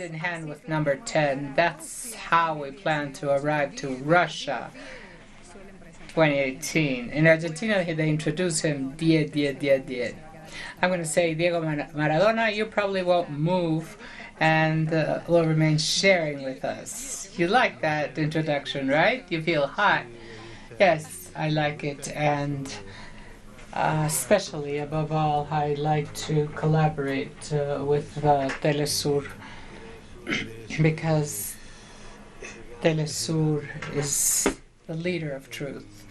in hand with number 10, that's how we plan to arrive to Russia 2018. In Argentina, they introduce him 10, 10, 10, 10. I'm going to say Diego Maradona, you probably won't move and will remain sharing with us. You like that introduction, right? You feel hot. Yes, I like it, and especially, above all, I like to collaborate with teleSUR because teleSUR is the leader of truth.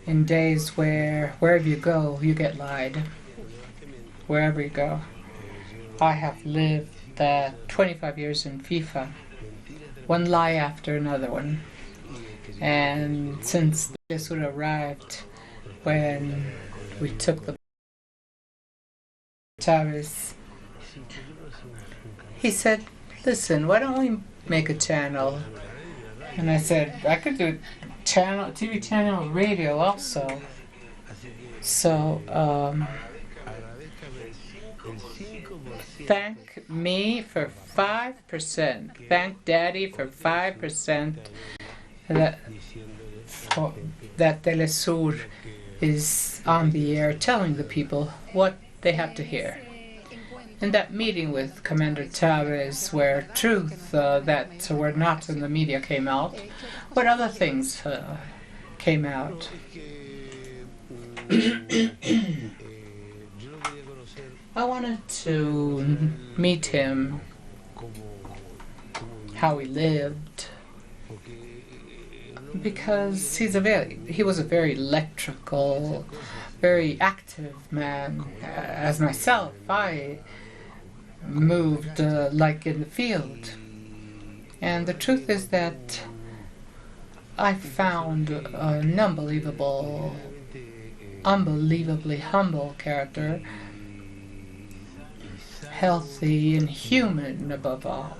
In days where wherever you go, you get lied. Wherever you go. I have lived 25 years in FIFA. One lie after another one. And since teleSUR arrived, when we took the Chavez, he said, listen, why don't we make a channel? And I said, I could do a channel, TV channel, radio also. So, thank me for 5%. Thank Daddy for 5% that teleSUR is on the air telling the people what they have to hear. In that meeting with Commander Chavez, where truth that were not in the media came out, what other things came out? I wanted to meet him, how he lived, because he was a very electrical, very active man. As myself, I moved like in the field. And the truth is that I found an unbelievably humble character, healthy and human above all.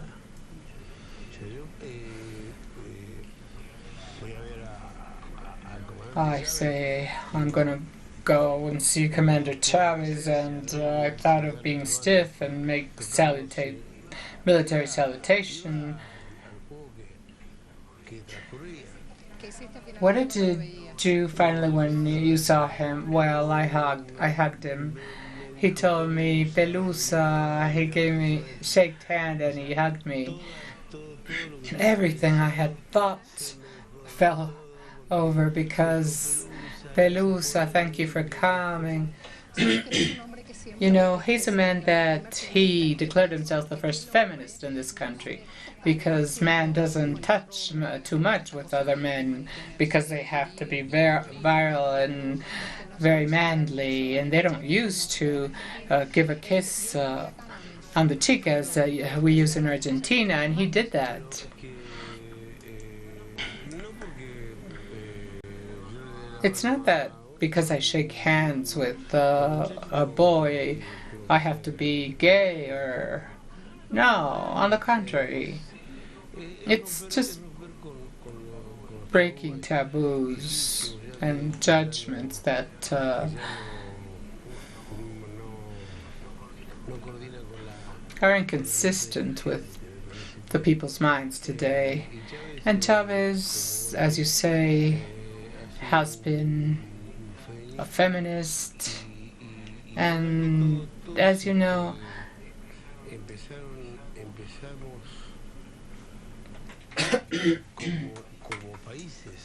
I say I'm gonna go and see Commander Chavez, and I thought of being stiff and make military salutation. What did you do finally when you saw him? Well, I hugged him. He told me Pelusa. He gave me shaked hand and he hugged me. Everything I had thought fell over because Pelusa, thank you for coming. You know, he's a man that he declared himself the first feminist in this country because man doesn't touch too much with other men because they have to be virile and very manly, and they don't used to give a kiss on the cheek as we use in Argentina, and he did that. It's not that because I shake hands with a boy, I have to be gay or... No, on the contrary. It's just breaking taboos and judgments that are inconsistent with the people's minds today. And Chavez, as you say, has been a feminist, and as you know,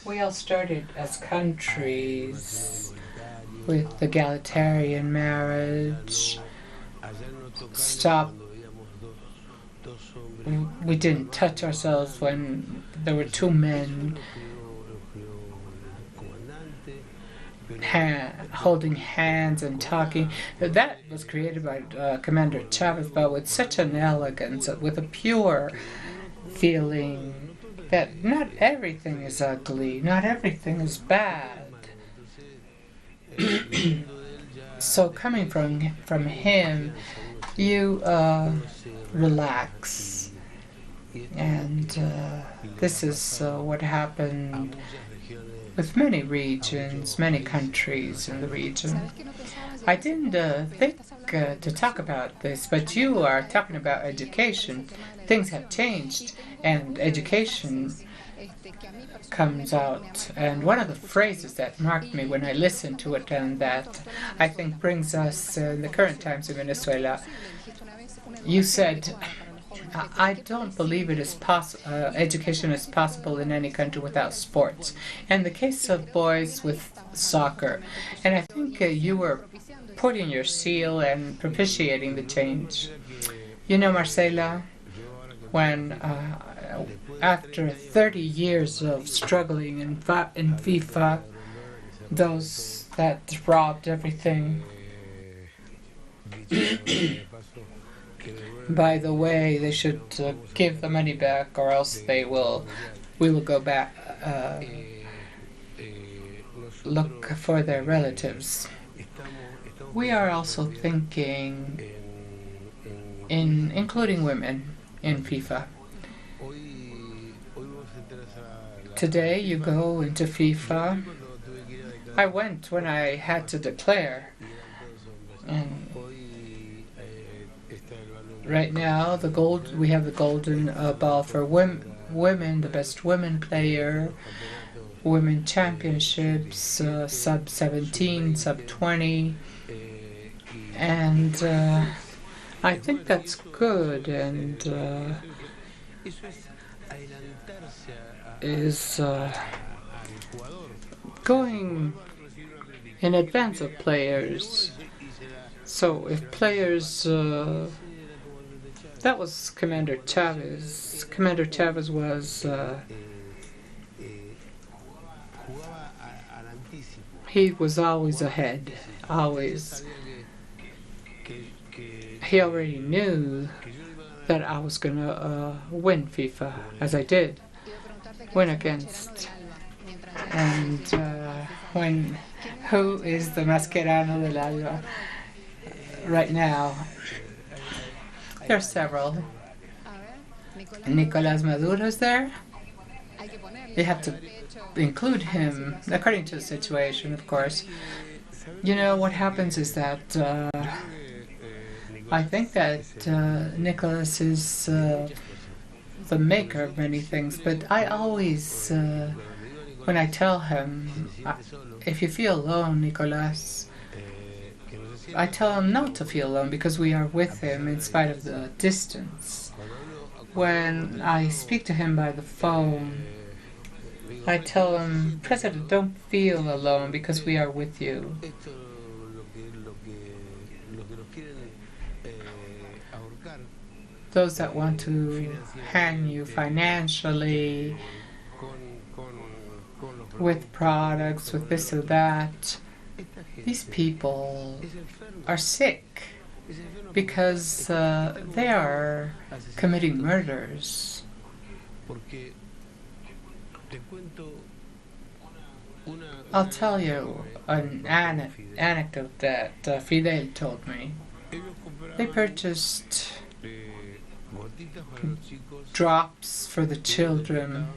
we all started as countries with egalitarian marriage. We didn't touch ourselves when there were two men holding hands and talking. That was created by Commander Chavez, but with such an elegance, with a pure feeling that not everything is ugly, not everything is bad. So coming from him, You relax, and this is what happened with many regions, many countries in the region. I didn't think to talk about this, but you are talking about education. Things have changed, and education comes out. And one of the phrases that marked me when I listened to it, and that I think brings us in the current times in Venezuela, you said, I don't believe it is education is possible in any country without sports. In the case of boys with soccer, and I think you were putting your seal and propitiating the change. You know, Marcela, when after 30 years of struggling in FIFA, those that robbed everything. By the way, they should give the money back, or else we will go back, look for their relatives. We are also thinking in including women in FIFA. Today you go into FIFA. I went when I had to declare, and right now we have the golden ball for women, the best women player, women championships, sub 17, sub 20, and I think that's good, and is going in advance of players. So if players, that was Commander Chavez. Commander Chavez was, he was always ahead, always. He already knew that I was going to win FIFA, as I did, win against. And who is the Mascherano del Alba right now? There are several. Nicolás Maduro is there. You have to include him, according to the situation, of course. You know, what happens is that I think that Nicholas is the maker of many things, but I always, when I tell him, if you feel alone, Nicholas, I tell him not to feel alone because we are with him in spite of the distance. When I speak to him by the phone, I tell him, President, don't feel alone because we are with you. Those that want to hang you financially, with products, with this or that, these people are sick because they are committing murders. I'll tell you an anecdote that Fidel told me. They purchased drops for the children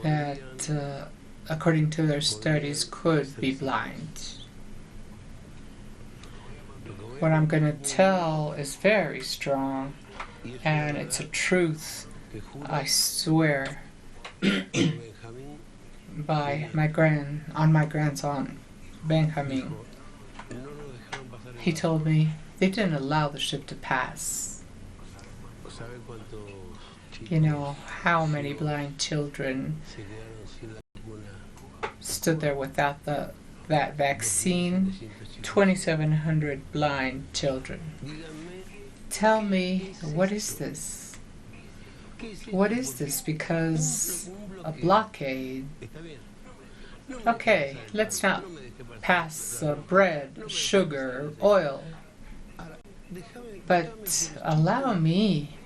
that, according to their studies, could be blind. What I'm going to tell is very strong, and it's a truth, I swear, by my grandson, Benjamin. He told me they didn't allow the ship to pass. You know how many blind children stood there without that vaccine? 2,700 blind children. Tell me, what is this? What is this? Because a blockade. Okay, let's not pass bread, sugar, oil. But allow me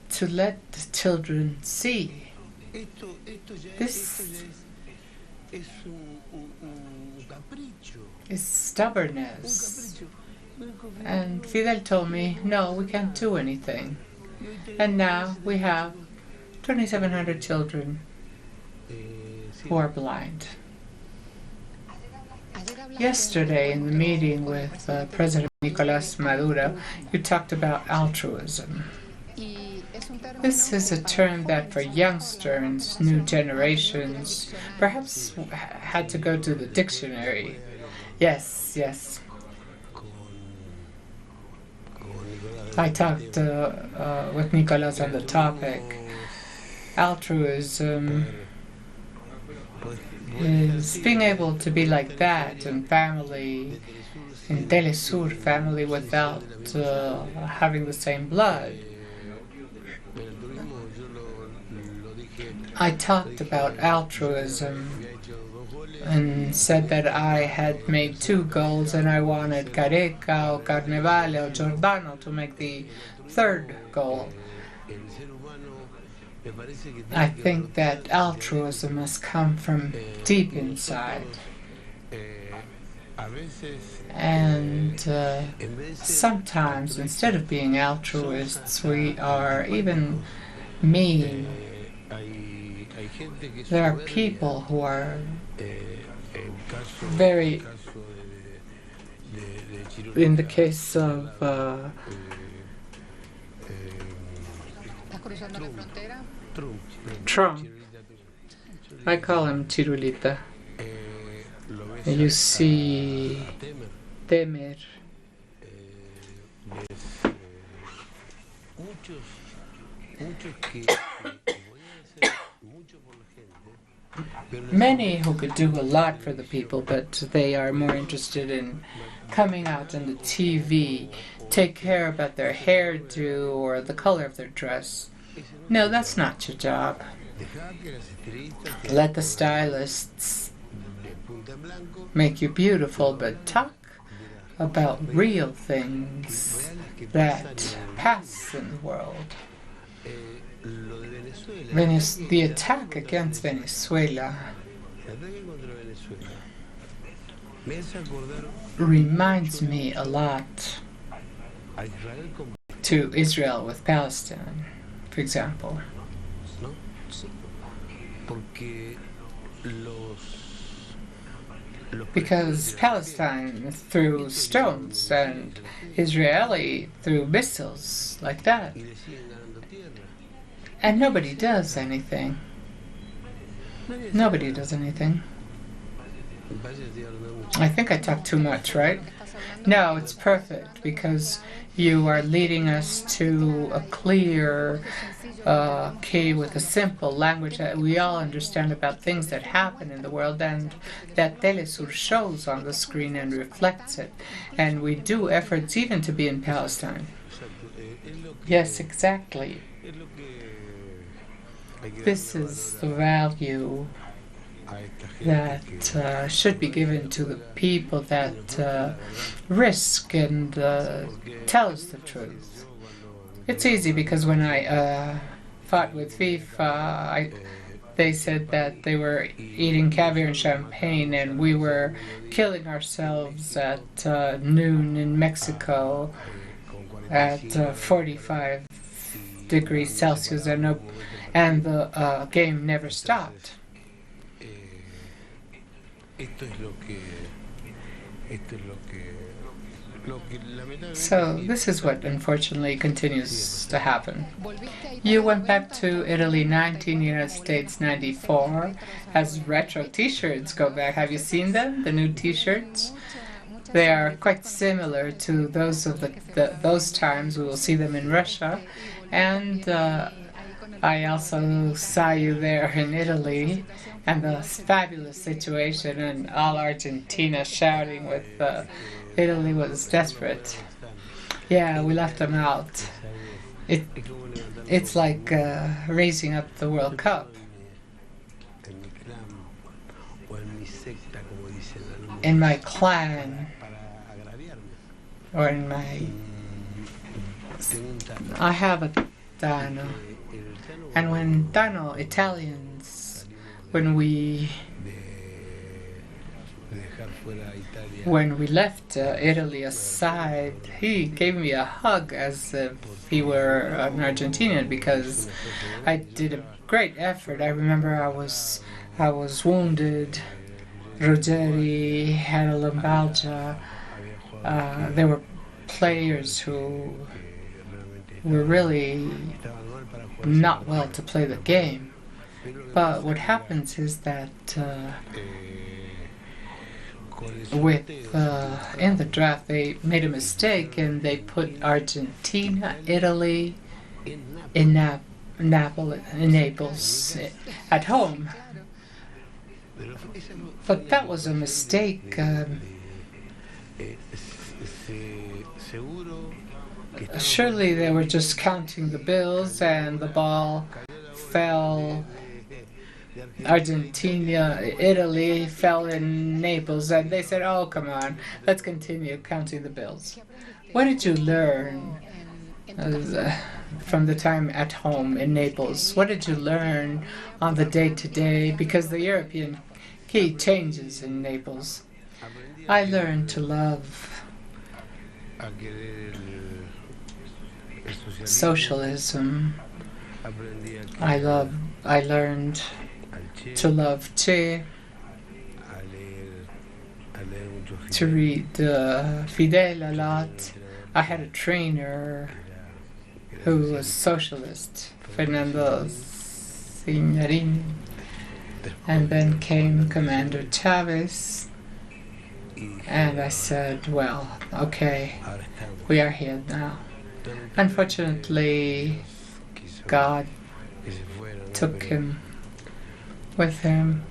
to let the children see. This is stubbornness. And Fidel told me, no, we can't do anything. And now we have 2,700 children who are blind. Yesterday in the meeting with President Nicolás Maduro, you talked about altruism. This is a term that for youngsters, new generations, perhaps had to go to the dictionary. Yes, yes. I talked with Nicolás on the topic. Altruism is being able to be like that in family, in teleSUR, family without having the same blood. I talked about altruism and said that I had made 2 goals and I wanted Careca or Carnevale or Giordano to make the 3rd goal. I think that altruism must come from deep inside. And sometimes, instead of being altruists, we are even mean. There are people who are very, in the case of Trump, I call him Chirulita. You see Temer. Many who could do a lot for the people, but they are more interested in coming out on the TV, take care about their hairdo or the color of their dress. No, that's not your job. Let the stylists make you beautiful, but talk about real things that pass in the world. The attack against Venezuela reminds me a lot to Israel with Palestine, for example. Because Palestine threw stones and Israeli threw missiles like that. And nobody does anything. Nobody does anything. I think I talk too much, right? No, it's perfect because you are leading us to a clear key with a simple language that we all understand about things that happen in the world and that teleSUR shows on the screen and reflects it. And we do efforts even to be in Palestine. Yes, exactly. This is the value that should be given to the people that risk and tell us the truth. It's easy because when I fought with FIFA, they said that they were eating caviar and champagne and we were killing ourselves at noon in Mexico at 45 degrees Celsius and the game never stopped. So this is what unfortunately continues to happen. You went back to Italy 19, United States 94, as retro t-shirts go back. Have you seen them, the new t-shirts? They are quite similar to those of those times. We will see them in Russia. And I also saw you there in Italy, and the fabulous situation, and all Argentina shouting with Italy was desperate. Yeah, we left them out. It's like raising up the World Cup. In my clan, or in my... I have a Dano. And when Dano, Italians, when we When we left Italy aside, he gave me a hug as if he were an Argentinian because I did a great effort. I remember I was wounded. Ruggeri had a lumbalgia. There were players who were really not well to play the game. But what happens is that in the draft they made a mistake and they put Argentina, Italy, in Naples at home. But that was a mistake. Surely they were just counting the bills and the ball fell. Argentina, Italy fell in Naples, and they said, "Oh, come on, let's continue counting the bills." What did you learn from the time at home in Naples? What did you learn on the day-to-day? Because the European key changes in Naples. I learned to love socialism. I learned to love Che, to read Fidel a lot. I had a trainer who was socialist, Fernando Signorini, and then came Commander Chavez, and I said, well, okay, we are here now. Unfortunately, God took him with him,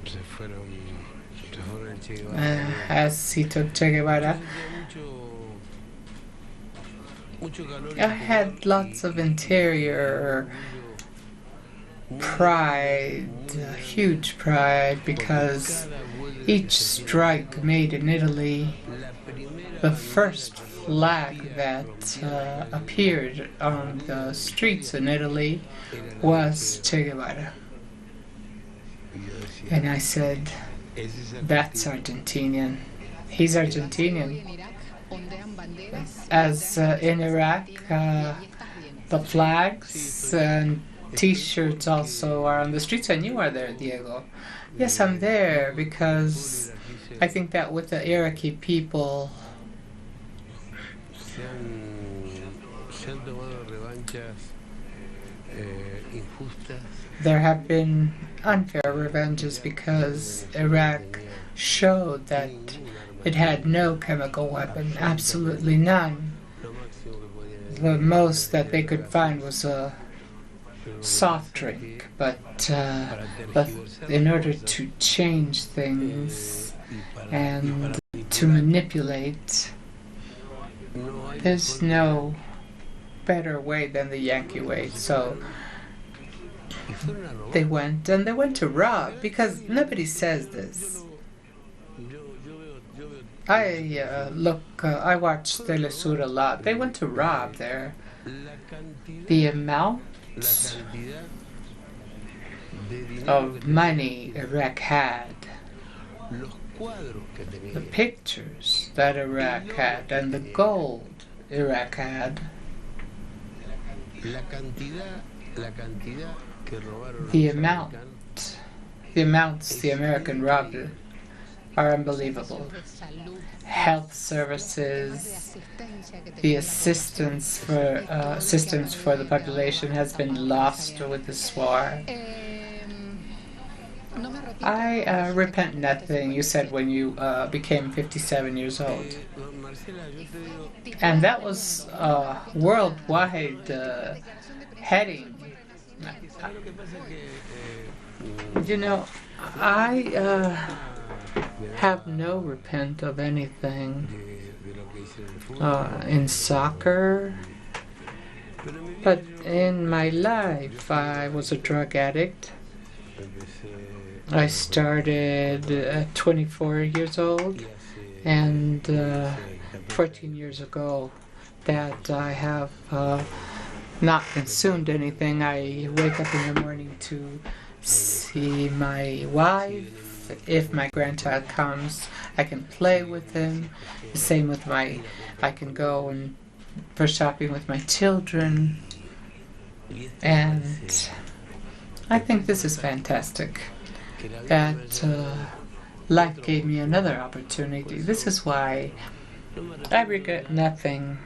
as he took Che Guevara. I had lots of interior pride, huge pride, because each strike made in Italy, the first flag that appeared on the streets in Italy was Che Guevara. And I said, that's Argentinian. He's Argentinian. As in Iraq, the flags and T-shirts also are on the streets, and you are there, Diego. Yes, I'm there because I think that with the Iraqi people, there have been unfair revenges because Iraq showed that it had no chemical weapon, absolutely none. The most that they could find was a soft drink, but in order to change things and to manipulate, there's no better way than the Yankee way. So they went to rob, because nobody says this. I watch teleSUR a lot. They went to rob there. The amount of money Iraq had, the pictures that Iraq had, and the gold Iraq had, the amounts the American robbed are unbelievable. Health services, the assistance for the population has been lost with this war. I repent nothing, you said when you became 57 years old. And that was a worldwide heading. You know, I have no repent of anything in soccer, but in my life I was a drug addict. I started at 24 years old, and 14 years ago that I have not consumed anything. I wake up in the morning to see my wife, if my grandchild comes, I can play with him. The same with I can go and for shopping with my children. And I think this is fantastic. That life gave me another opportunity. This is why I regret nothing.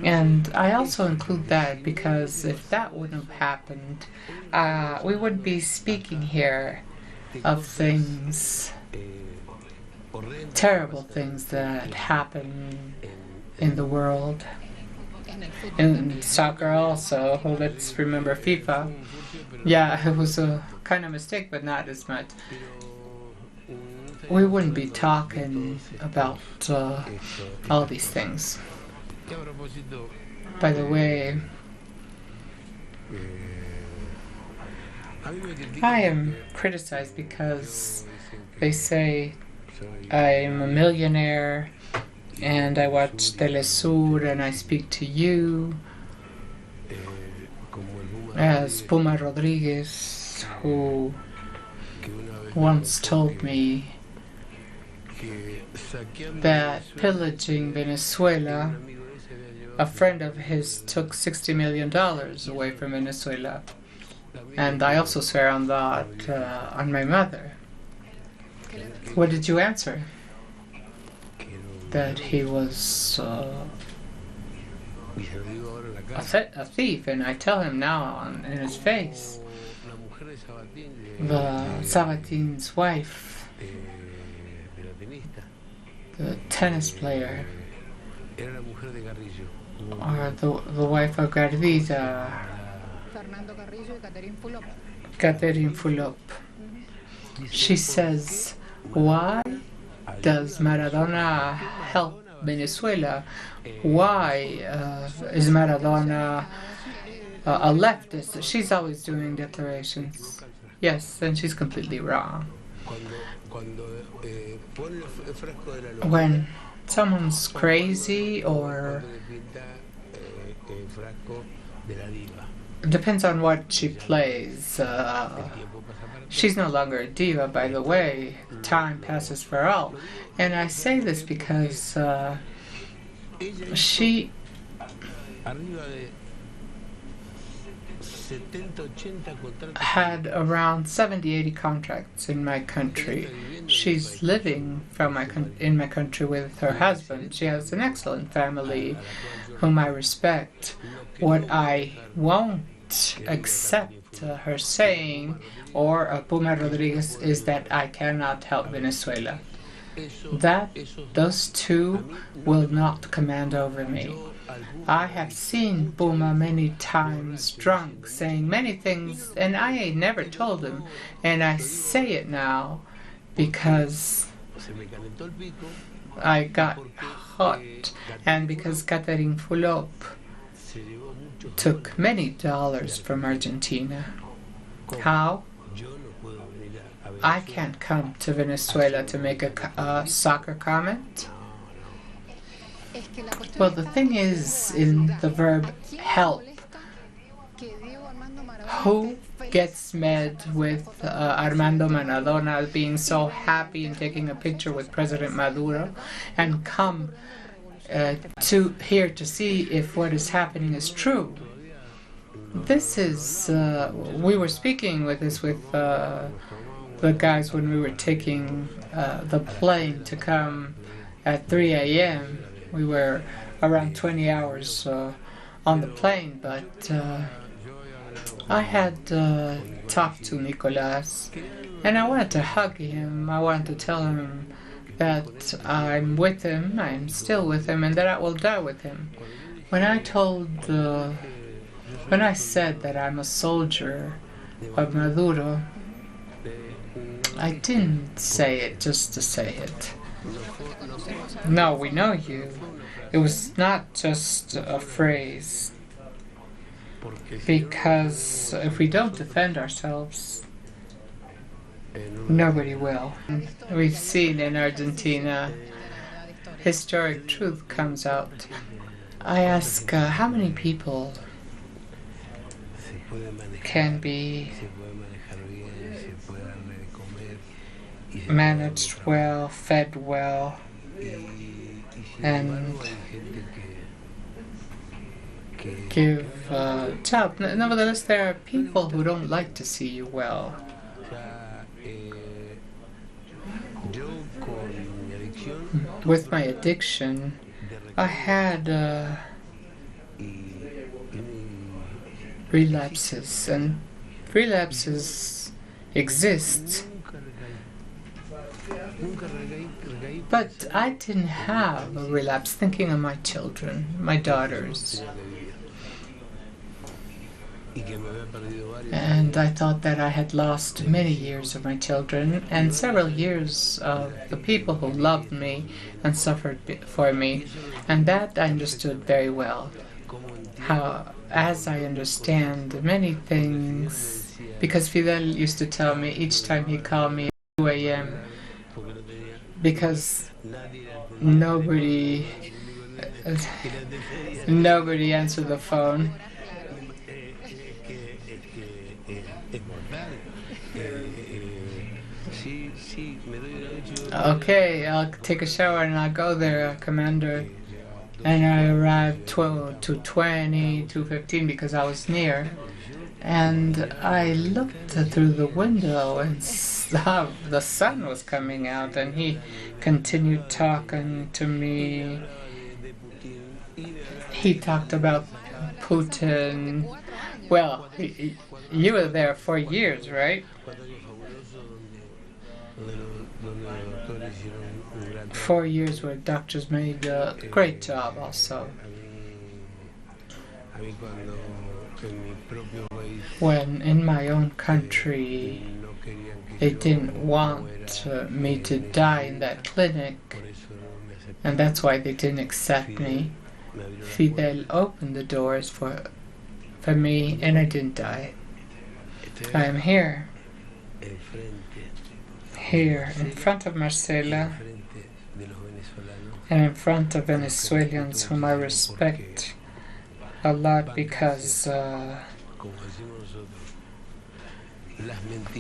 And I also include that because if that wouldn't have happened, we wouldn't be speaking here of things, terrible things that happen in the world. In soccer also, let's remember FIFA. Yeah, it was a kind of mistake, but not as much. We wouldn't be talking about all these things. By the way, I am criticized because they say I'm a millionaire and I watch teleSUR and I speak to you as Puma Rodriguez, who once told me that pillaging Venezuela, a friend of his took $60 million away from Venezuela. And I also swear on that, on my mother. What did you answer? That he was a thief, and I tell him now in his face. The Sabatin's wife, the tennis player, or the wife of Gardita, Catherine Fulop. She says, why does Maradona help Venezuela? Why is Maradona a leftist? She's always doing declarations. Yes, and she's completely wrong. When someone's crazy, or depends on what she plays. She's no longer a diva, by the way. Time passes for all. And I say this because she had around 70-80 contracts in my country. She's living in my country with her husband. She has an excellent family whom I respect. What I won't accept her saying, or Puma Rodriguez, is that I cannot help Venezuela. Those two will not command over me. I have seen Puma many times drunk, saying many things, and I ain't never told him. And I say it now because I got hot, and because Catherine Fulop took many dollars from Argentina. How? I can't come to Venezuela to make a soccer comment. Well, the thing is, in the verb help, who gets mad with Armando Maradona being so happy and taking a picture with President Maduro and come to here to see if what is happening is true? This is, we were speaking with the guys when we were taking the plane to come at 3 a.m. We were around 20 hours on the plane, but I had talked to Nicolas, and I wanted to hug him. I wanted to tell him that I'm with him, I'm still with him, and that I will die with him. When I said that I'm a soldier of Maduro, I didn't say it just to say it. No, we know you. It was not just a phrase. Because if we don't defend ourselves, nobody will. We've seen in Argentina, historic truth comes out. I ask, how many people can be managed well, fed well, and give job. Nevertheless, there are people who don't like to see you well. With my addiction, I had relapses, and relapses exist. But I didn't have a relapse thinking of my children, my daughters. And I thought that I had lost many years of my children and several years of the people who loved me and suffered for me. And that I understood very well. How, as I understand many things, because Fidel used to tell me each time he called me at 2 a.m., because nobody answered the phone. Okay, I'll take a shower and I'll go there, Commander. And I arrived 2:15 because I was near. And I looked through the window and saw the sun was coming out, and he continued talking to me. He talked about Putin. Well, you were there for years, right? 4 years where doctors made a great job also. When in my own country they didn't want me to die in that clinic, and that's why they didn't accept me, Fidel opened the doors for me, and I didn't die. I am here in front of Marcela and in front of Venezuelans whom I respect a lot because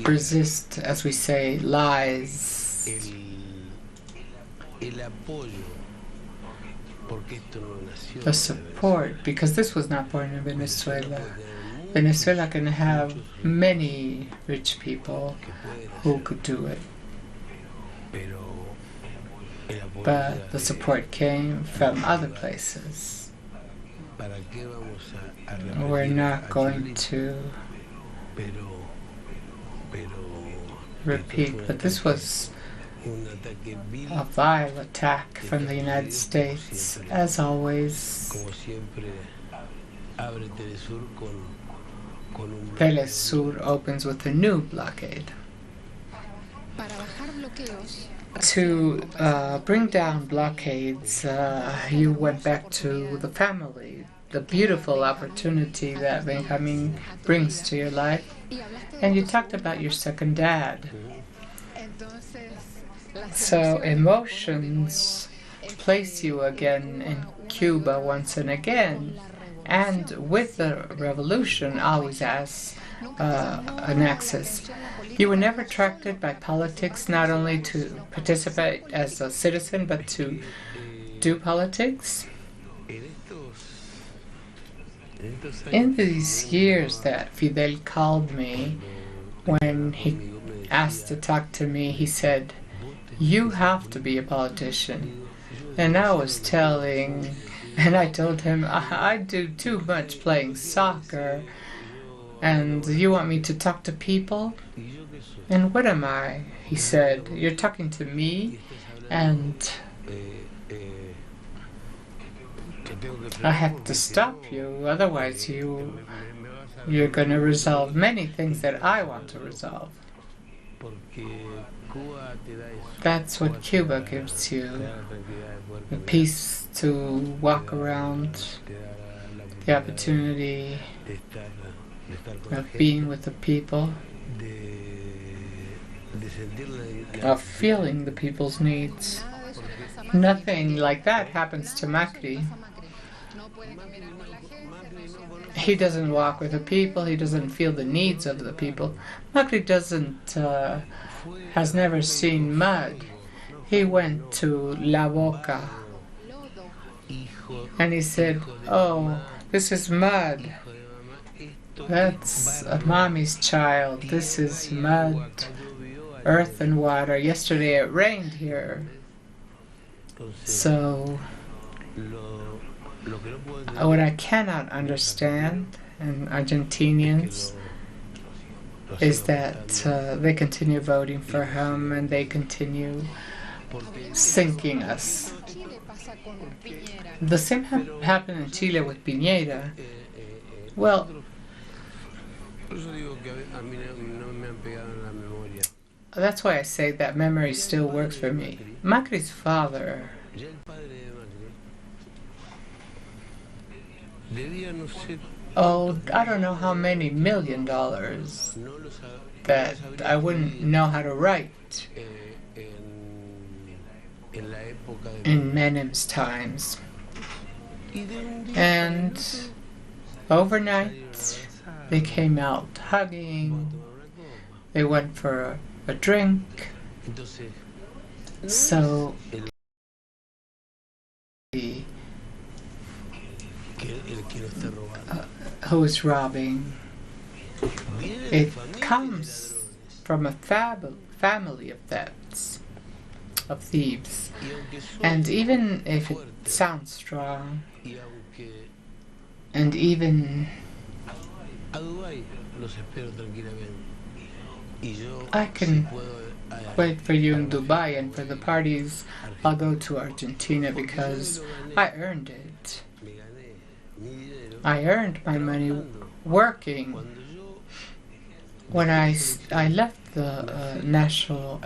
resist, as we say, lies. The support, because this was not born in Venezuela. Venezuela can have many rich people who could do it. But the support came from other places. We're not going to repeat, but this was a vile attack from the United States. As always, teleSUR opens with a new blockade. To bring down blockades, you went back to the family, the beautiful opportunity that Benjamin brings to your life, and you talked about your second dad. So emotions place you again in Cuba once and again, and with the revolution always has an access. You were never attracted by politics, not only to participate as a citizen, but to do politics. In these years that Fidel called me, when he asked to talk to me, he said, "You have to be a politician." And I was and I told him, I do too much playing soccer, and you want me to talk to people? And what am I? He said, "You're talking to me, and I have to stop you, otherwise you're going to resolve many things that I want to resolve." That's what Cuba gives you, the peace to walk around, the opportunity of being with the people, of feeling the people's needs. Nothing like that happens to Macri. He doesn't walk with the people, he doesn't feel the needs of the people. Macri doesn't has never seen mud. He went to La Boca and he said, "Oh, this is mud. That's a mommy's child. This is mud, earth and water. Yesterday it rained here." So, what I cannot understand in Argentinians is that they continue voting for him and they continue sinking us. The same happened in Chile with Piñera. Well, that's why I say that memory still works for me. Macri's father owed I don't know how many $1 million that I wouldn't know how to write in Menem's times. And overnight they came out hugging, they went for a drink. So who is robbing? It comes from a family of thefts, of thieves. And even if it sounds strong, and even I can wait for you in Dubai, and for the parties I'll go to Argentina because I earned it. I earned my money working. When I left the national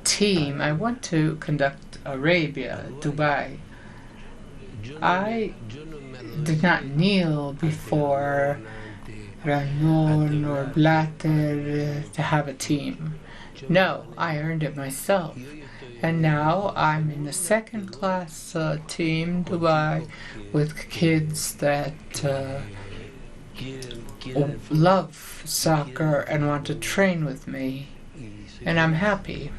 team, I went to conduct Arabia, Dubai. I did not kneel before Ramon or Blatter to have a team. No, I earned it myself. And now I'm in the second-class team, Dubai, with kids that love soccer and want to train with me. And I'm happy.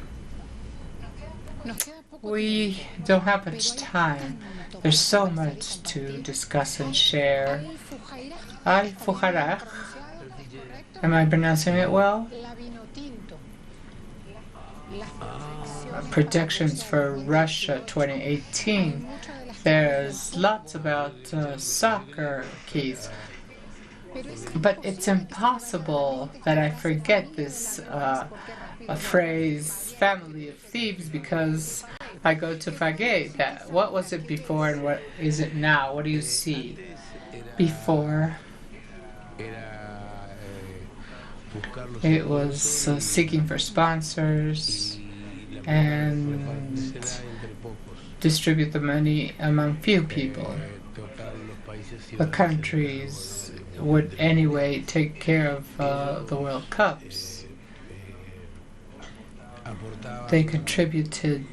We don't have much time. There's so much to discuss and share. Al-Fujarah. Am I pronouncing it well? Predictions for Russia 2018. There's lots about soccer keys. But it's impossible that I forget this phrase, family of thieves, because I go to Fagé. That what was it before and what is it now? What do you see? Before, it was seeking for sponsors and distribute the money among few people. The countries would anyway take care of the World Cups. They contributed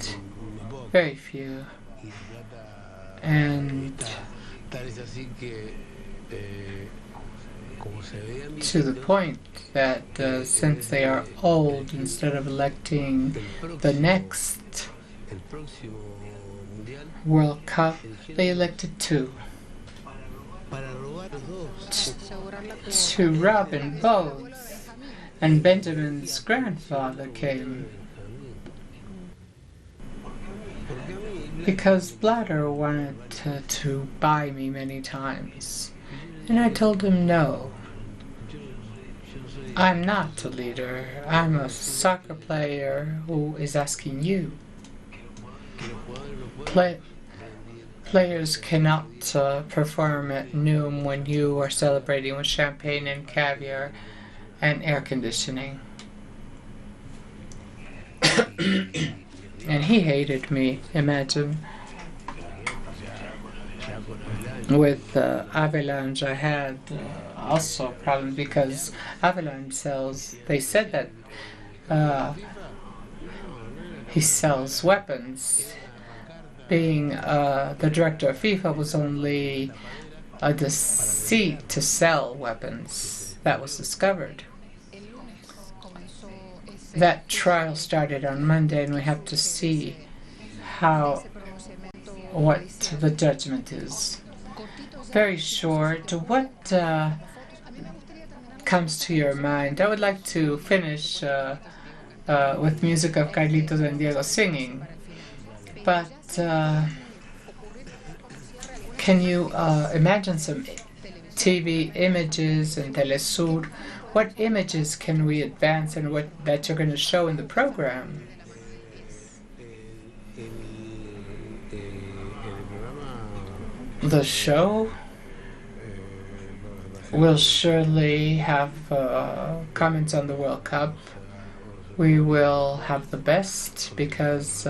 very few, and to the point that since they are old, instead of electing the next World Cup, they elected two. To rob in both. And Benjamin's grandfather came because Blatter wanted to buy me many times. And I told him no. I'm not a leader. I'm a soccer player who is asking you. Players cannot perform at noon when you are celebrating with champagne and caviar and air conditioning. And he hated me, imagine. With Avalanche, I had also a problem because Avalanche sells, they said that he sells weapons. Being the director of FIFA was only a deceit to sell weapons. That was discovered. That trial started on Monday, and we have to see what the judgment is. Very short, what comes to your mind? I would like to finish with music of Carlitos and Diego singing, but can you imagine some TV images in teleSUR? What images can we advance and what that you're going to show in the program? The show will surely have comments on the World Cup. We will have the best because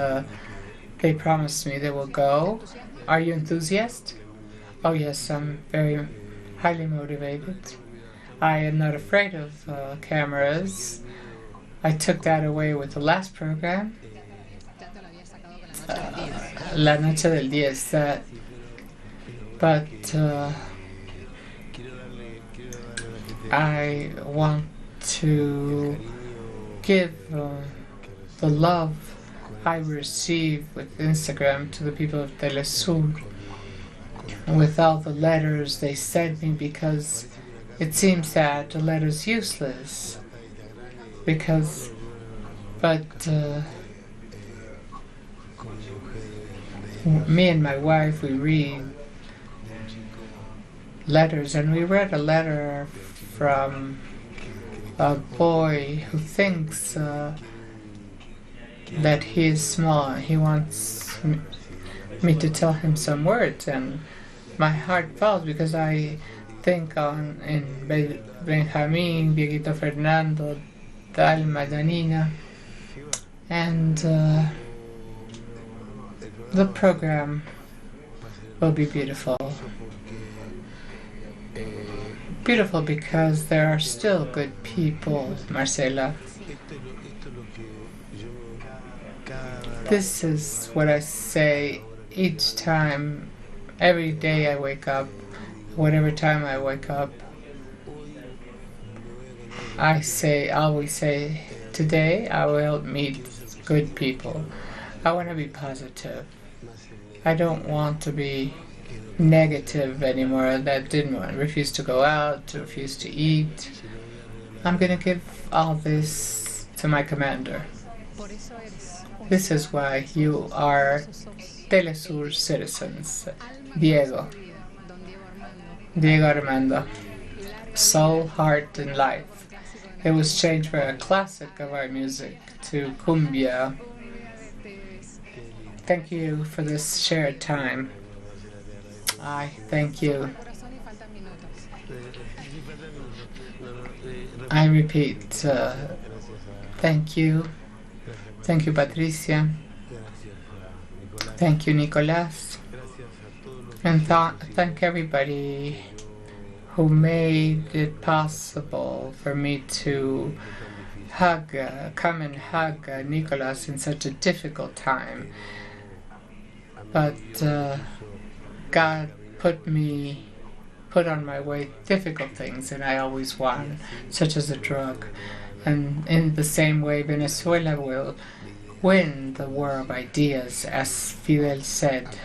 they promised me they will go. Are you enthusiastic? Oh yes, I'm very highly motivated. I am not afraid of cameras. I took that away with the last program, La Noche del 10. But I want to give the love I receive with Instagram to the people of teleSUR, with all the letters they sent me, because it seems that the letter's useless. But me and my wife, we read letters, and we read a letter from a boy who thinks that he is small. He wants me to tell him some words, and my heart falls because I think in Benjamin, Dieguito Fernando, Dalma, Danina, and the program will be beautiful. Beautiful because there are still good people, Marcela. This is what I say each time, every day I wake up, whatever time I wake up. I always say, today I will meet good people. I want to be positive. I don't want to be negative anymore, that refuse to go out, refuse to eat. I'm going to give all this to my commander. This is why you are teleSUR citizens. Diego Armando. Soul, heart, and life. It was changed from a classic of our music to cumbia. Thank you for this shared time. I thank you. I repeat, thank you. Thank you, Patricia. Thank you, Nicolas. And thank everybody who made it possible for me to come and hug Nicolas in such a difficult time. But God put on my way difficult things, and I always want, such as a drug. And in the same way, Venezuela will win the war of ideas, as Fidel said.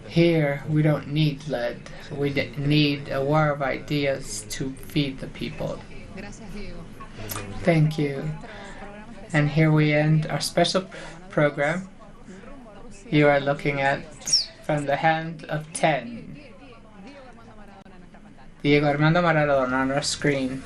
Here, we don't need lead. We need a war of ideas to feed the people. Thank you. And here we end our special program. You are looking at From the Hand of 10. Diego Armando Maradona on our screen.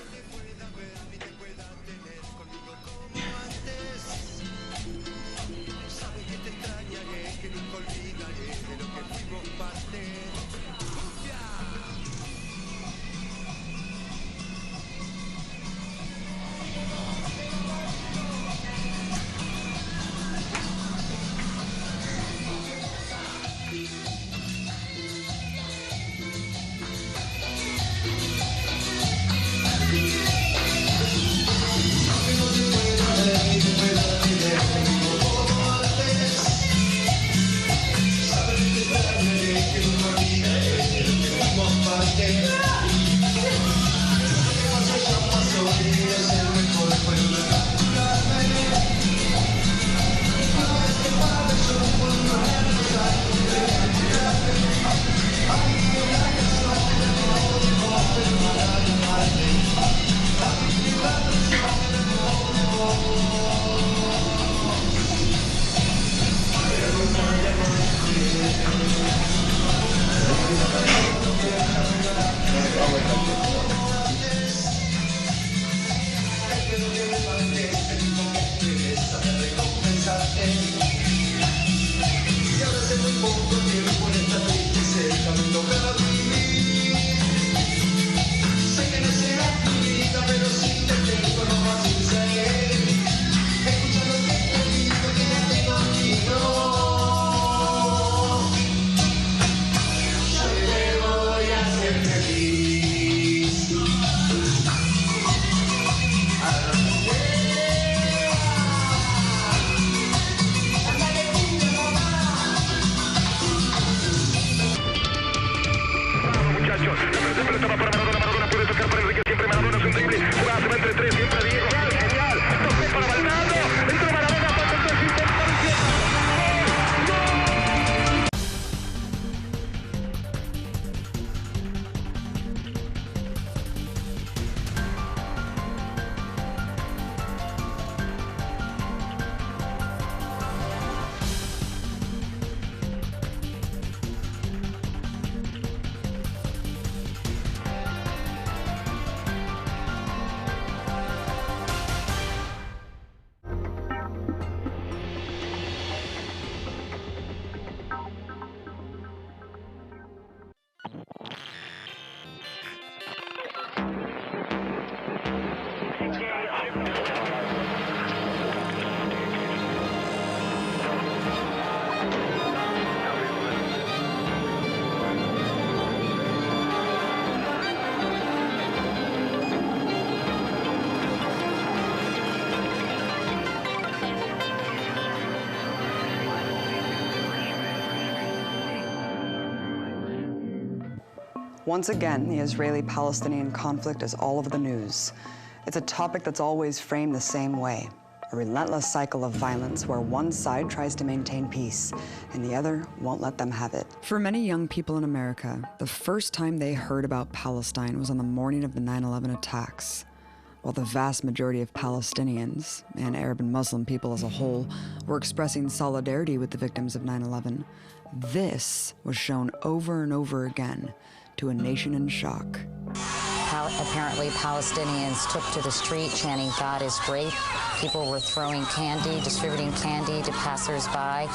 Once again, the Israeli-Palestinian conflict is all over the news. It's a topic that's always framed the same way, a relentless cycle of violence where one side tries to maintain peace and the other won't let them have it. For many young people in America, the first time they heard about Palestine was on the morning of the 9/11 attacks. While the vast majority of Palestinians, and Arab and Muslim people as a whole, were expressing solidarity with the victims of 9/11, this was shown over and over again to a nation in shock. Apparently, Palestinians took to the street chanting, "God is great." People were throwing candy, distributing candy to passersby.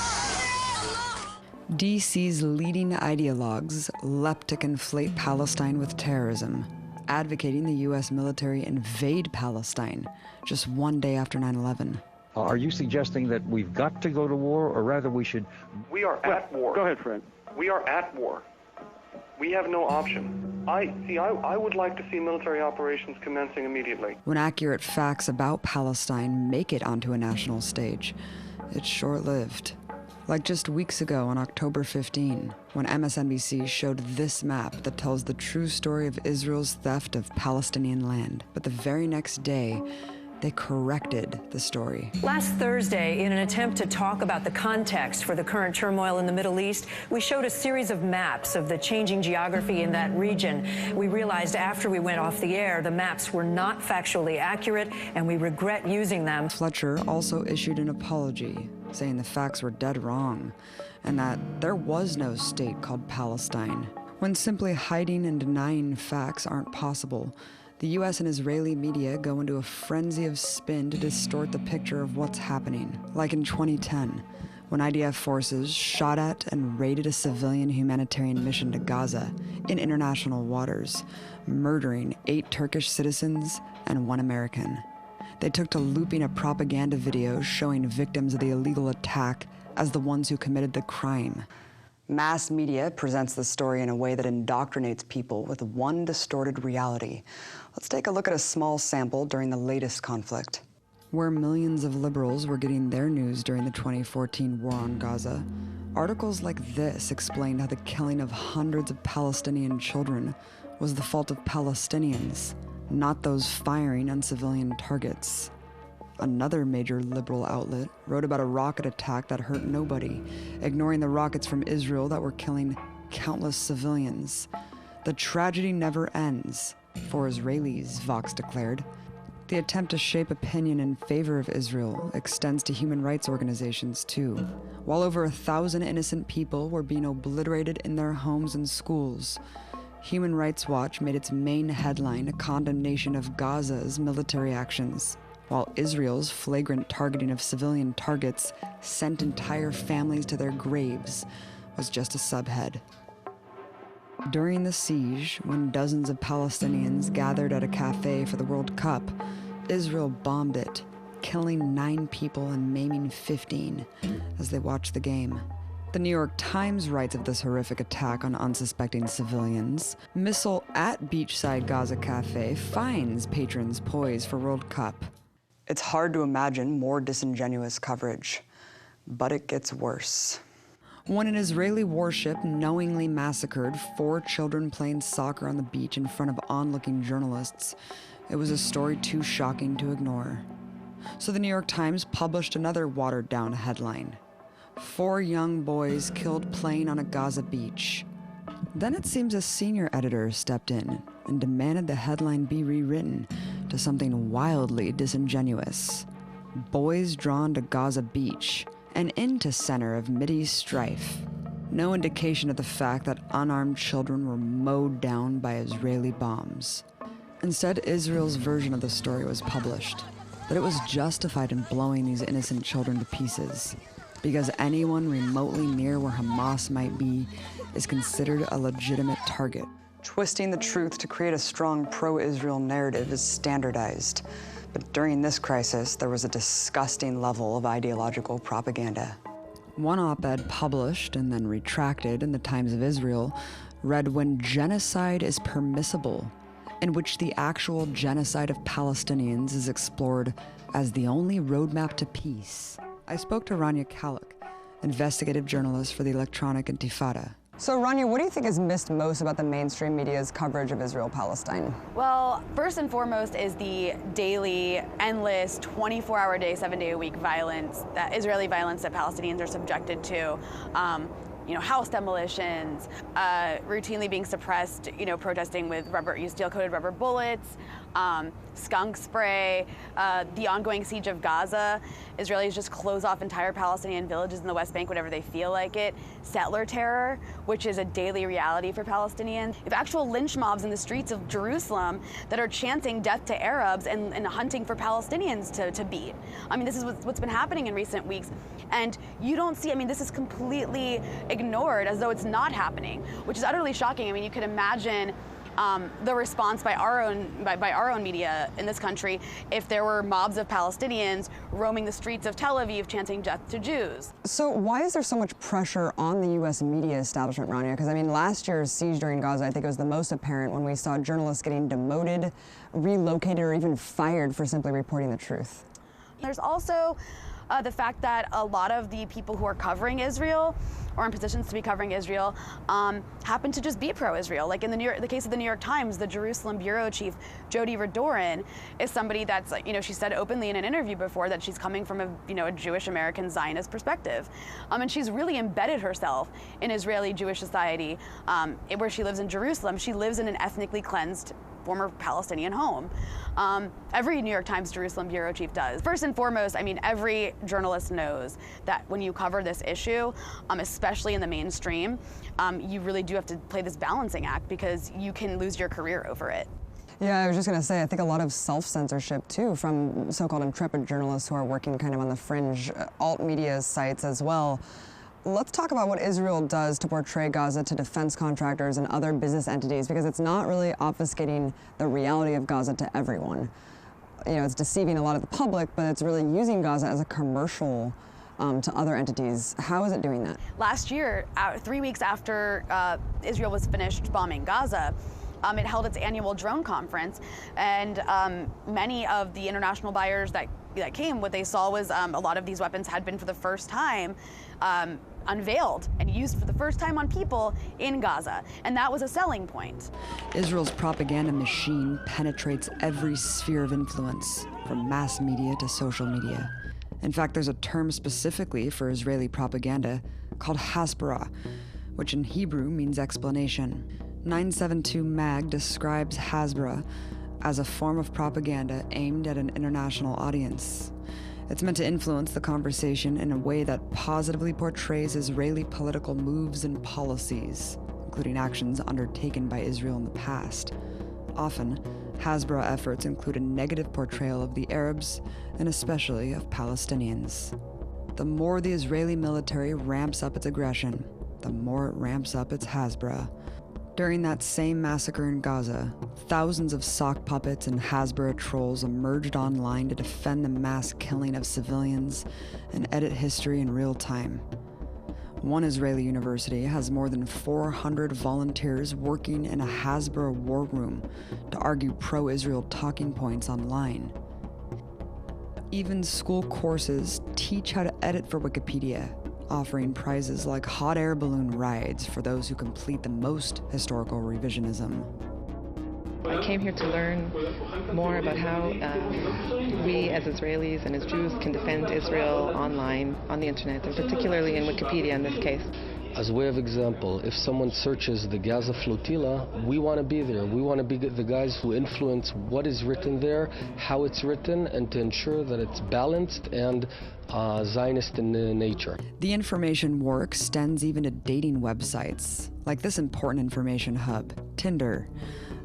DC's leading ideologues leapt to conflate Palestine with terrorism, advocating the U.S. military invade Palestine just one day after 9/11. Are you suggesting that we've got to go to war, or rather we should... We are at war. Go ahead, Fred. We are at war. We have no option. I would like to see military operations commencing immediately. When accurate facts about Palestine make it onto a national stage, it's short-lived. Like just weeks ago on October 15, when MSNBC showed this map that tells the true story of Israel's theft of Palestinian land. But the very next day, they corrected the story. Last Thursday, in an attempt to talk about the context for the current turmoil in the Middle East, we showed a series of maps of the changing geography in that region. We realized after we went off the air, the maps were not factually accurate, and we regret using them. Fletcher also issued an apology, saying the facts were dead wrong, and that there was no state called Palestine. When simply hiding and denying facts aren't possible, the U.S. and Israeli media go into a frenzy of spin to distort the picture of what's happening. Like in 2010, when IDF forces shot at and raided a civilian humanitarian mission to Gaza in international waters, murdering 8 Turkish citizens and 1 American. They took to looping a propaganda video showing victims of the illegal attack as the ones who committed the crime. Mass media presents the story in a way that indoctrinates people with one distorted reality. Let's take a look at a small sample during the latest conflict. Where millions of liberals were getting their news during the 2014 war on Gaza, articles like this explained how the killing of hundreds of Palestinian children was the fault of Palestinians, not those firing on civilian targets. Another major liberal outlet wrote about a rocket attack that hurt nobody, ignoring the rockets from Israel that were killing countless civilians. The tragedy never ends, for Israelis, Vox declared. The attempt to shape opinion in favor of Israel extends to human rights organizations too. While over 1,000 innocent people were being obliterated in their homes and schools, Human Rights Watch made its main headline a condemnation of Gaza's military actions, while Israel's flagrant targeting of civilian targets sent entire families to their graves was just a subhead. During the siege, when dozens of Palestinians gathered at a cafe for the World Cup, Israel bombed it, killing 9 people and maiming 15 as they watched the game. The New York Times writes of this horrific attack on unsuspecting civilians. Missile at beachside Gaza cafe finds patrons poised for World Cup. It's hard to imagine more disingenuous coverage, but it gets worse. When an Israeli warship knowingly massacred 4 children playing soccer on the beach in front of onlooking journalists, it was a story too shocking to ignore. So the New York Times published another watered-down headline: 4 young boys killed playing on a Gaza beach. Then it seems a senior editor stepped in and demanded the headline be rewritten to something wildly disingenuous. Boys drawn to Gaza beach, an into center of Mideast strife. No indication of the fact that unarmed children were mowed down by Israeli bombs. Instead, Israel's version of the story was published, that it was justified in blowing these innocent children to pieces, because anyone remotely near where Hamas might be is considered a legitimate target. Twisting the truth to create a strong pro-Israel narrative is standardized. But during this crisis, there was a disgusting level of ideological propaganda. One op-ed published and then retracted in the Times of Israel read, "When genocide is permissible," in which the actual genocide of Palestinians is explored as the only roadmap to peace. I spoke to Rania Khalek, investigative journalist for the Electronic Intifada. So, Rania, what do you think is missed most about the mainstream media's coverage of Israel-Palestine? Well, first and foremost is the daily, endless, 24-hour-day, 7-day-a-week violence, that Israeli violence that Palestinians are subjected to. House demolitions, routinely being suppressed, protesting with steel-coated rubber bullets, skunk spray, the ongoing siege of Gaza. Israelis just close off entire Palestinian villages in the West Bank whenever they feel like it. Settler terror, which is a daily reality for Palestinians. If actual lynch mobs in the streets of Jerusalem that are chanting death to Arabs and hunting for Palestinians to beat. I mean, this is what's been happening in recent weeks. And you don't see, this is completely ignored as though it's not happening, which is utterly shocking. I mean, you could imagine the response by our own media in this country if there were mobs of Palestinians roaming the streets of Tel Aviv chanting death to Jews. So why is there so much pressure on the U.S. media establishment, Rania? Because last year's siege during Gaza, I think it was the most apparent when we saw journalists getting demoted, relocated, or even fired for simply reporting the truth. There's also the fact that a lot of the people who are covering Israel or in positions to be covering Israel happen to just be pro-Israel. Like in the case of the New York Times, the Jerusalem bureau chief, Jody Radorin, is somebody that's, she said openly in an interview before that she's coming from a Jewish American Zionist perspective. And she's really embedded herself in Israeli Jewish society where she lives in Jerusalem. She lives in an ethnically cleansed former Palestinian home. Every New York Times Jerusalem bureau chief does. First and foremost, every journalist knows that when you cover this issue, especially in the mainstream, you really do have to play this balancing act because you can lose your career over it. Yeah, I was just going to say, I think a lot of self-censorship, too, from so-called intrepid journalists who are working kind of on the fringe alt-media sites as well. Let's talk about what Israel does to portray Gaza to defense contractors and other business entities, because it's not really obfuscating the reality of Gaza to everyone. It's deceiving a lot of the public, but it's really using Gaza as a commercial to other entities. How is it doing that? Last year, 3 weeks after Israel was finished bombing Gaza, it held its annual drone conference, and many of the international buyers that came, what they saw was a lot of these weapons had been for the first time unveiled and used for the first time on people in Gaza, and that was a selling point. Israel's propaganda machine penetrates every sphere of influence, from mass media to social media. In fact, there's a term specifically for Israeli propaganda called hasbara, which in Hebrew means explanation. 972 Mag describes hasbara as a form of propaganda aimed at an international audience. It's meant to influence the conversation in a way that positively portrays Israeli political moves and policies, including actions undertaken by Israel in the past. Often, hasbara efforts include a negative portrayal of the Arabs, and especially of Palestinians. The more the Israeli military ramps up its aggression, the more it ramps up its hasbara. During that same massacre in Gaza, thousands of sock puppets and hasbara trolls emerged online to defend the mass killing of civilians and edit history in real time. One Israeli university has more than 400 volunteers working in a hasbara war room to argue pro-Israel talking points online. Even school courses teach how to edit for Wikipedia, offering prizes like hot air balloon rides for those who complete the most historical revisionism. I came here to learn more about how we as Israelis and as Jews can defend Israel online, on the internet, and particularly in Wikipedia in this case. As a way of example, if someone searches the Gaza flotilla, we want to be there. We want to be the guys who influence what is written there, how it's written, and to ensure that it's balanced and Zionist in nature. The information war extends even to dating websites, like this important information hub, Tinder.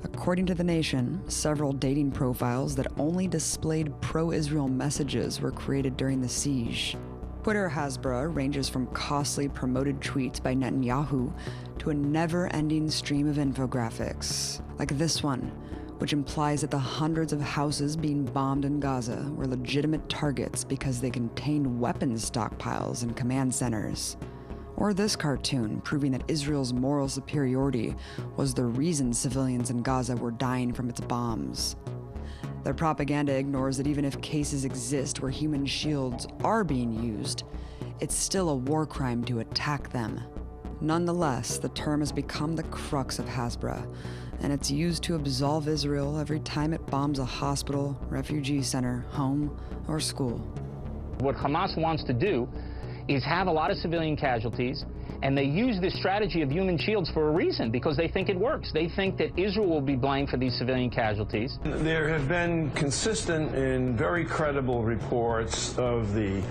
According to The Nation, several dating profiles that only displayed pro-Israel messages were created during the siege. Twitter hasbara ranges from costly promoted tweets by Netanyahu to a never-ending stream of infographics, like this one, which implies that the hundreds of houses being bombed in Gaza were legitimate targets because they contained weapons stockpiles and command centers. Or this cartoon proving that Israel's moral superiority was the reason civilians in Gaza were dying from its bombs. Their propaganda ignores that even if cases exist where human shields are being used, it's still a war crime to attack them. Nonetheless, the term has become the crux of Hasbara, and it's used to absolve Israel every time it bombs a hospital, refugee center, home, or school. What Hamas wants to do is have a lot of civilian casualties, and they use this strategy of human shields for a reason, because they think it works. They think that Israel will be blamed for these civilian casualties. There have been consistent and very credible reports of the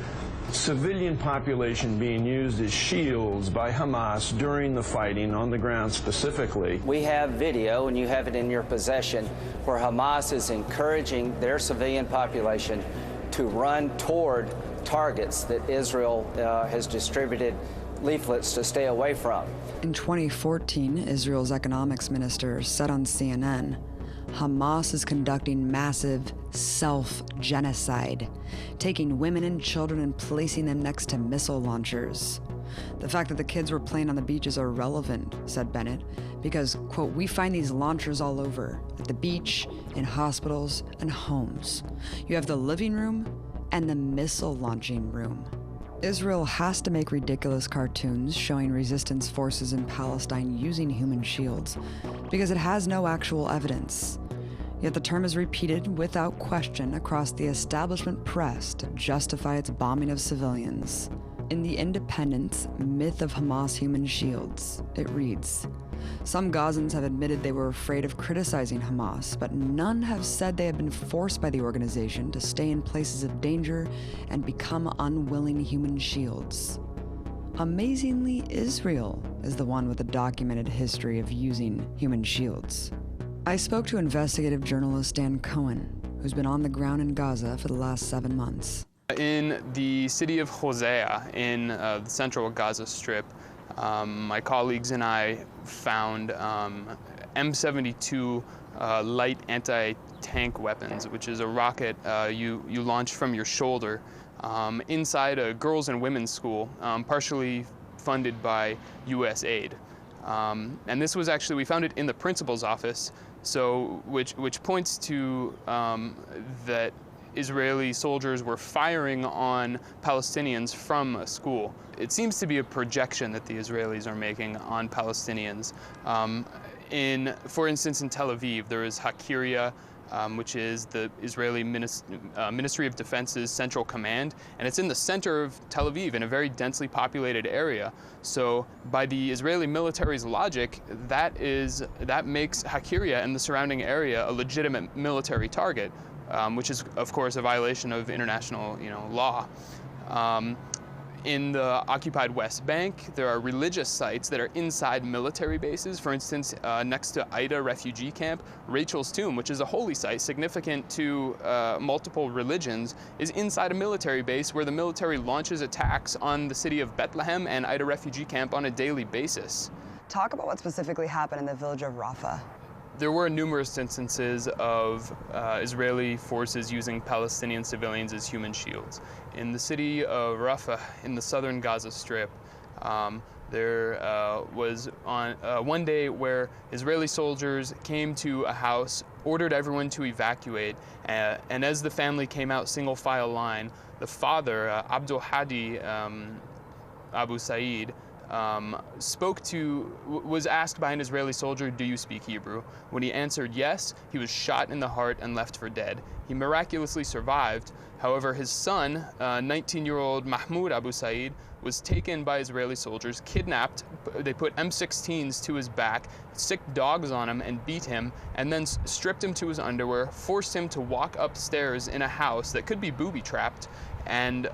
civilian population being used as shields by Hamas during the fighting on the ground specifically. We have video, and you have it in your possession, where Hamas is encouraging their civilian population to run toward targets that Israel has distributed leaflets to stay away from. In 2014, Israel's economics minister said on CNN, Hamas is conducting massive self-genocide, taking women and children and placing them next to missile launchers. The fact that the kids were playing on the beach is irrelevant, said Bennett, because, quote, we find these launchers all over, at the beach, in hospitals, and homes. You have the living room and the missile launching room. Israel has to make ridiculous cartoons showing resistance forces in Palestine using human shields because it has no actual evidence. Yet the term is repeated without question across the establishment press to justify its bombing of civilians. In The Independent's Myth of Hamas Human Shields, it reads, some Gazans have admitted they were afraid of criticizing Hamas, but none have said they have been forced by the organization to stay in places of danger and become unwilling human shields. Amazingly, Israel is the one with a documented history of using human shields. I spoke to investigative journalist Dan Cohen, who's been on the ground in Gaza for the last 7 months. In the city of Hosea, in the central Gaza Strip, my colleagues and I found M72 light anti-tank weapons, which is a rocket you launch from your shoulder inside a girls' and women's school, partially funded by U.S. aid. And this was actually, we found it in the principal's office, so which points to that Israeli soldiers were firing on Palestinians from a school. It seems to be a projection that the Israelis are making on Palestinians. For instance, in Tel Aviv, there is Hakiria, which is the Israeli Ministry of Defense's central command, and it's in the center of Tel Aviv in a very densely populated area. So by the Israeli military's logic, that makes Hakiria and the surrounding area a legitimate military target, which is, of course, a violation of international, law. In the occupied West Bank, there are religious sites that are inside military bases. For instance, next to Aida refugee camp, Rachel's Tomb, which is a holy site significant to multiple religions, is inside a military base where the military launches attacks on the city of Bethlehem and Aida refugee camp on a daily basis. Talk about what specifically happened in the village of Rafah. There were numerous instances of Israeli forces using Palestinian civilians as human shields. In the city of Rafah, in the southern Gaza Strip, there was one day where Israeli soldiers came to a house, ordered everyone to evacuate, and as the family came out single file line, the father, Abdul Hadi Abu Said, was asked by an Israeli soldier, do you speak Hebrew? When he answered yes, he was shot in the heart and left for dead. He miraculously survived. However, his son, 19-year-old Mahmoud Abu Said, was taken by Israeli soldiers, kidnapped. They put M16s to his back, sicked dogs on him and beat him, and then stripped him to his underwear, forced him to walk upstairs in a house that could be booby-trapped, and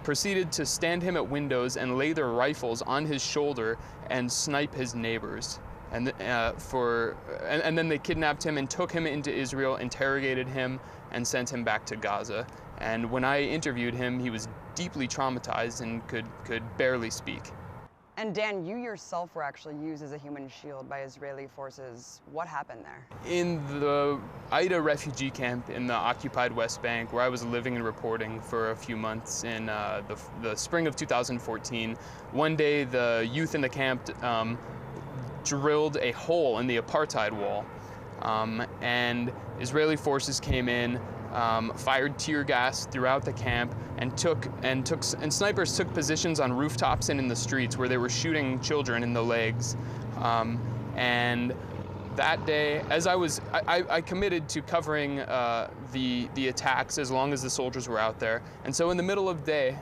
proceeded to stand him at windows and lay their rifles on his shoulder and snipe his neighbors. And then they kidnapped him and took him into Israel, interrogated him, and sent him back to Gaza. And when I interviewed him, he was deeply traumatized and could barely speak. And Dan, you yourself were actually used as a human shield by Israeli forces. What happened there? In the Aida refugee camp in the occupied West Bank, where I was living and reporting for a few months in the spring of 2014, one day the youth in the camp drilled a hole in the apartheid wall. And Israeli forces came in, fired tear gas throughout the camp, and snipers took positions on rooftops and in the streets where they were shooting children in the legs. And that day, as I committed to covering the attacks as long as the soldiers were out there. And so in the middle of the day,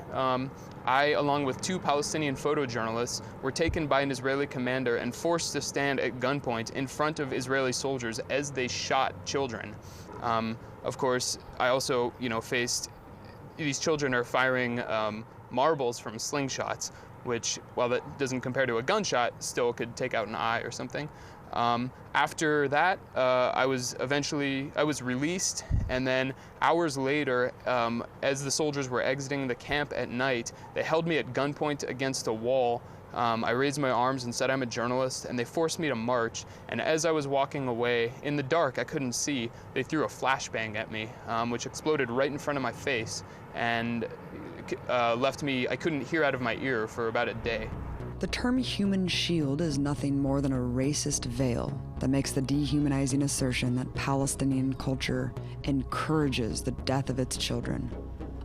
I, along with 2 Palestinian photojournalists, were taken by an Israeli commander and forced to stand at gunpoint in front of Israeli soldiers as they shot children. Of course, I also, faced, these children are firing marbles from slingshots, which, while that doesn't compare to a gunshot, still could take out an eye or something. After that, I was released, and then hours later, as the soldiers were exiting the camp at night, they held me at gunpoint against a wall. I raised my arms and said I'm a journalist, and they forced me to march. And as I was walking away, in the dark, I couldn't see, they threw a flashbang at me, which exploded right in front of my face, and left me, I couldn't hear out of my ear for about a day. The term human shield is nothing more than a racist veil that makes the dehumanizing assertion that Palestinian culture encourages the death of its children.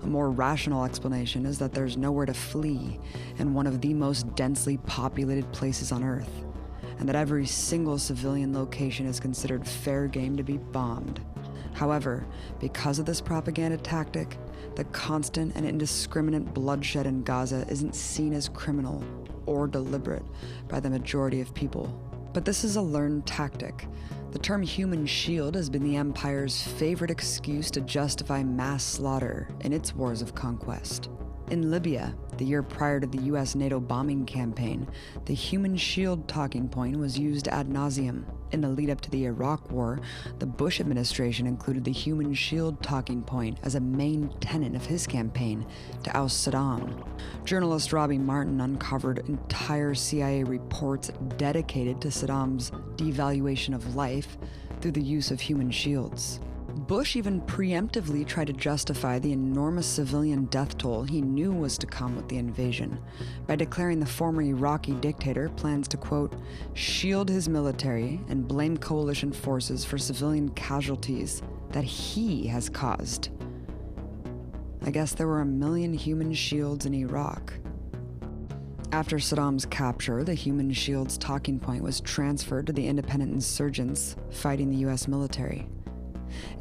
A more rational explanation is that there's nowhere to flee in one of the most densely populated places on Earth, and that every single civilian location is considered fair game to be bombed. However, because of this propaganda tactic, the constant and indiscriminate bloodshed in Gaza isn't seen as criminal or deliberate by the majority of people. But this is a learned tactic. The term human shield has been the Empire's favorite excuse to justify mass slaughter in its wars of conquest. In Libya, the year prior to the US NATO bombing campaign, the human shield talking point was used ad nauseum. In the lead up to the Iraq War, the Bush administration included the human shield talking point as a main tenet of his campaign to oust Saddam. Journalist Robbie Martin uncovered entire CIA reports dedicated to Saddam's devaluation of life through the use of human shields. Bush even preemptively tried to justify the enormous civilian death toll he knew was to come with the invasion by declaring the former Iraqi dictator plans to, quote, shield his military and blame coalition forces for civilian casualties that he has caused. I guess there were 1 million human shields in Iraq. After Saddam's capture, the human shields talking point was transferred to the independent insurgents fighting the US military.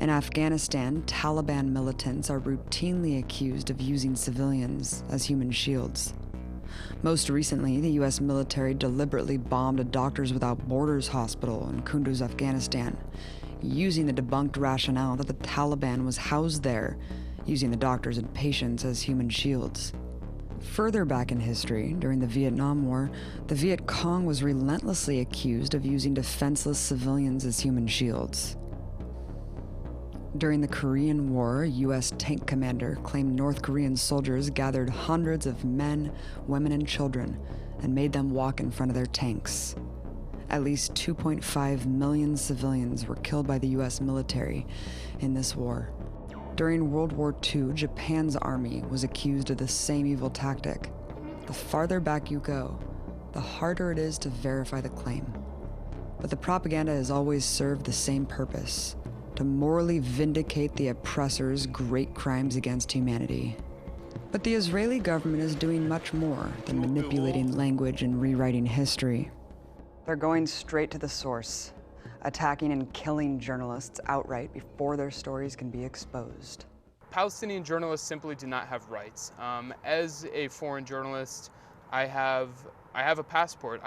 In Afghanistan, Taliban militants are routinely accused of using civilians as human shields. Most recently, the US military deliberately bombed a Doctors Without Borders hospital in Kunduz, Afghanistan, using the debunked rationale that the Taliban was housed there, using the doctors and patients as human shields. Further back in history, during the Vietnam War, the Viet Cong was relentlessly accused of using defenseless civilians as human shields. During the Korean War, a U.S. tank commander claimed North Korean soldiers gathered hundreds of men, women, and children and made them walk in front of their tanks. At least 2.5 million civilians were killed by the U.S. military in this war. During World War II, Japan's army was accused of the same evil tactic. The farther back you go, the harder it is to verify the claim. But the propaganda has always served the same purpose: to morally vindicate the oppressor's great crimes against humanity. But the Israeli government is doing much more than manipulating language and rewriting history. They're going straight to the source, attacking and killing journalists outright before their stories can be exposed. Palestinian journalists simply do not have rights. As a foreign journalist, I have a passport.